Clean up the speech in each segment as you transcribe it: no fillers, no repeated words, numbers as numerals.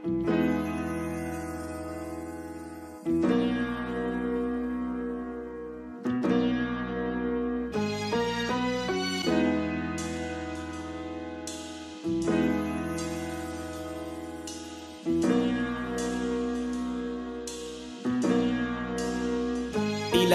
Tila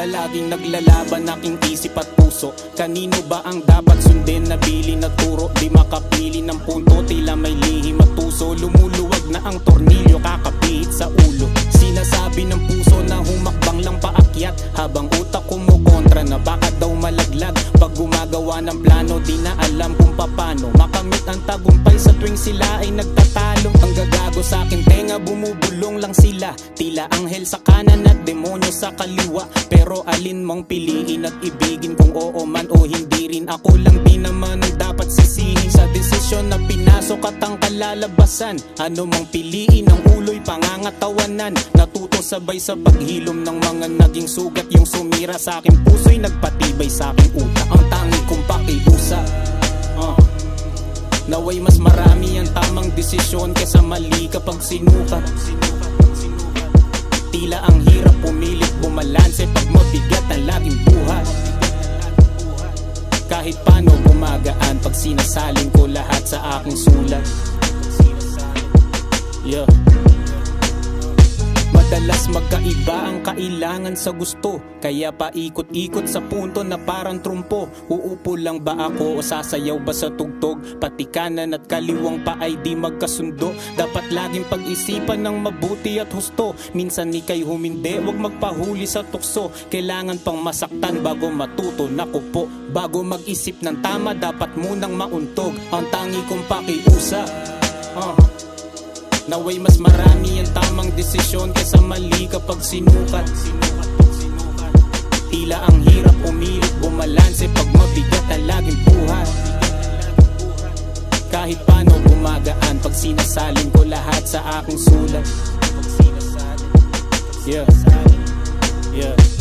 laging naglalaban aking isip at puso. Kanino ba ang dapat sundin? Nabili na turo, di makapili ng punto. Tila may lihim at puso, lumuluwag na ang tornilyo, kakapihit sa ulo. Sinasabi ng puso na humakbang lang paakyat, habang utak kumukontra na baka daw malaglag. Pag gumagawa ng plano, di na alam kung papano makamit ang tagumpay sa tuwing sila ay nagtatalo. Ang gagago sa akin tenga, bumubulong lang sila. Tila anghel sa kanan at demonyo sa kaliwa. Pero alin mong piliin at ibigin, kung oo man o hindi rin? Ako lang din naman ang dapat sisihin sa desisyon na pinasok at ang kalalabasan. Ano mang piliin, ang ulo'y pangangatawanan. Natuto sabay sa paghilom ng mga naging sugat. Yung sumira sa aking puso'y nagpatibay sa aking utak. Ang tangi kong pakiusap, naway mas marami ang tamang desisyon kesa mali kapag sinukat. Tila ang hirap pumilit bumalanse pag mabigat ang laging buhat. Kahit paano gumagaan pag sinasalin ko lahat sa aking sulat. Yeah. Madalas magkaiba ang kailangan sa gusto, kaya paikot-ikot sa punto na parang trumpo. Uupo lang ba ako o sasayaw ba sa tugtog? Pati kanan at kaliwang pa ay di magkasundo. Dapat laging pag-isipan ng mabuti at husto. Minsan ika'y humindi, wag magpahuli sa tukso. Kailangan pang masaktan bago matuto. Naku po, bago mag-isip ng tama, dapat munang mauntog. Ang tangi kong pakiusap, naway mas marami ang tamang desisyon kesa mali kapag sinukat. Tila ang hirap umilit bumalanse pag mabigat ang laging buhat. Kahit paano gumagaan pag sinasalin ko lahat sa aking sulat. Yeah.